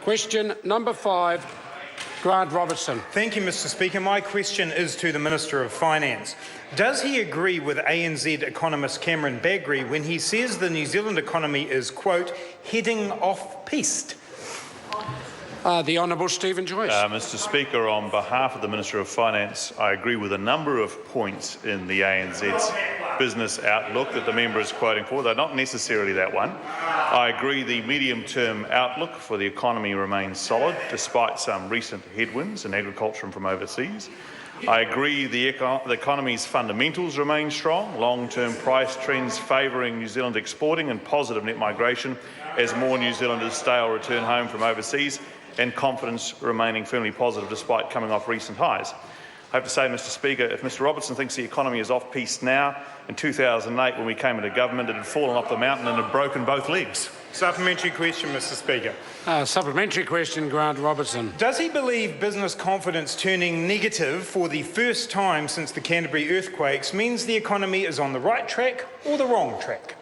Question number 5, Grant Robertson. Thank you, Mr Speaker. My question is to the Minister of Finance. Does he agree with ANZ economist Cameron Bagrie when he says the New Zealand economy is, quote, heading off-piste? The Honourable Stephen Joyce. Mr Speaker, on behalf of the Minister of Finance, I agree with a number of points in the ANZ's business outlook that the member is quoting for, though not necessarily that one. I agree the medium-term outlook for the economy remains solid, despite some recent headwinds in agriculture and from overseas. I agree the economy's fundamentals remain strong, long-term price trends favouring New Zealand exporting and positive net migration as more New Zealanders stay or return home from overseas, and confidence remaining firmly positive despite coming off recent highs. I have to say, Mr Speaker, if Mr Robertson thinks the economy is off-piste now, in 2008 when we came into government it had fallen off the mountain and had broken both legs. Supplementary question, Mr Speaker. Supplementary question, Grant Robertson. Does he believe business confidence turning negative for the first time since the Canterbury earthquakes means the economy is on the right track or the wrong track?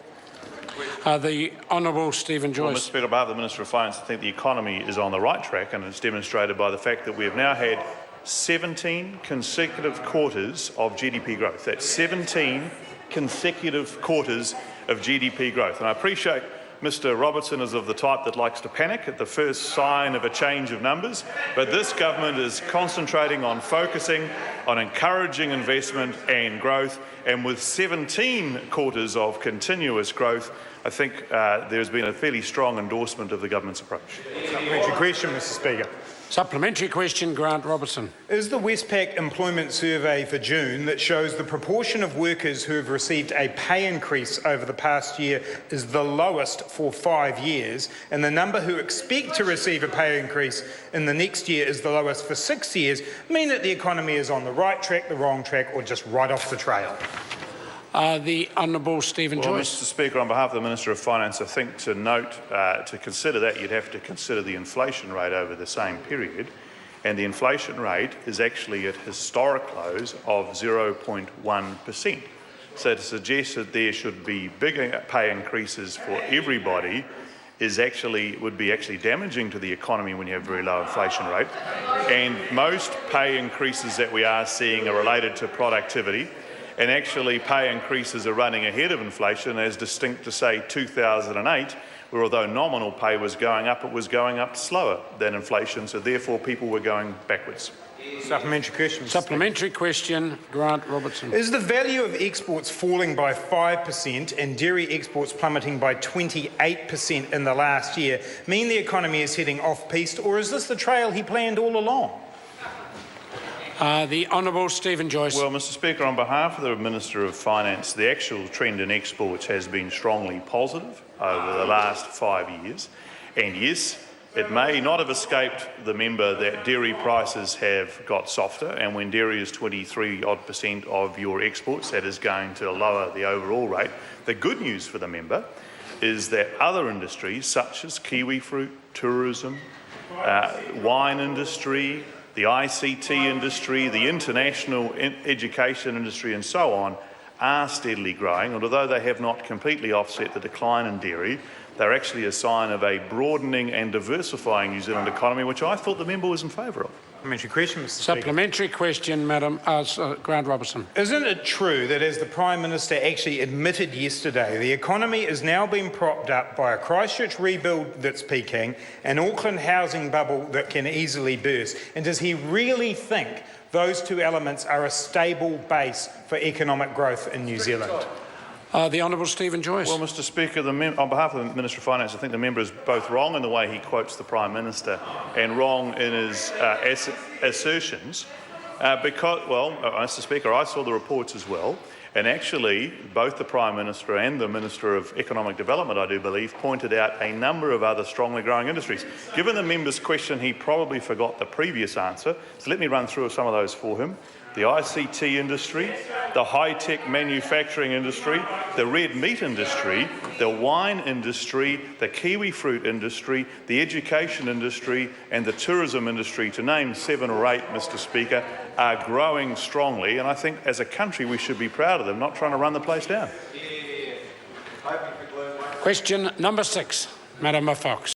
The Honourable Stephen Joyce. Well, Mr Speaker, on behalf of the Minister of Finance, I think the economy is on the right track, and it's demonstrated by the fact that we have now had 17 consecutive quarters of GDP growth. That's 17 consecutive quarters of GDP growth. And I appreciate Mr Robertson is of the type that likes to panic at the first sign of a change of numbers, but this government is concentrating on focusing on encouraging investment and growth, and with 17 quarters of continuous growth, I think there's been a fairly strong endorsement of the government's approach. Supplementary question, Mr Speaker. Supplementary question, Grant Robertson. Is the Westpac employment survey for June that shows the proportion of workers who have received a pay increase over the past year is the lowest for 5 years, and the number who expect to receive a pay increase in the next year is the lowest for 6 years, mean that the economy is on the right track, the wrong track, or just right off the trail? The Honourable Stephen Joyce. Mr Speaker, on behalf of the Minister of Finance, I think to note, to consider that, you'd have to consider the inflation rate over the same period, and the inflation rate is actually at historic lows of 0.1%. So to suggest that there should be bigger pay increases for everybody would be damaging to the economy when you have a very low inflation rate. And most pay increases that we are seeing are related to productivity. And actually pay increases are running ahead of inflation, as distinct to, say, 2008, where although nominal pay was going up, it was going up slower than inflation, so therefore people were going backwards. Supplementary question. Supplementary question, Grant Robertson. Is the value of exports falling by 5% and dairy exports plummeting by 28% in the last year mean the economy is heading off-piste, or is this the trail he planned all along? The Honourable Stephen Joyce. Well, Mr Speaker, on behalf of the Minister of Finance, the actual trend in exports has been strongly positive over the last 5 years. And yes, it may not have escaped the member that dairy prices have got softer, and when dairy is 23% of your exports, that is going to lower the overall rate. The good news for the member is that other industries such as kiwi fruit, tourism, wine industry, the ICT industry, the international education industry and so on are steadily growing, and although they have not completely offset the decline in dairy, they're actually a sign of a broadening and diversifying New Zealand economy, which I thought the member was in favour of. Supplementary question, Mr Supplementary question, Grant Robertson. Isn't it true that, as the Prime Minister actually admitted yesterday, the economy is now being propped up by a Christchurch rebuild that's peaking, an Auckland housing bubble that can easily burst? And does he really think those two elements are a stable base for economic growth in New Zealand? The Honourable Stephen Joyce. Well, Mr Speaker, on behalf of the Minister of Finance, I think the member is both wrong in the way he quotes the Prime Minister and wrong in his assertions. Mr Speaker, I saw the reports as well, and actually both the Prime Minister and the Minister of Economic Development, I do believe, pointed out a number of other strongly growing industries. Given the member's question, he probably forgot the previous answer, so let me run through some of those for him. The ICT industry, the high-tech manufacturing industry, the red meat industry, the wine industry, the kiwi fruit industry, the education industry and the tourism industry, to name 7 or 8, Mr Speaker, are growing strongly, and I think as a country we should be proud of them, not trying to run the place down. Question number 6, Madam Fox.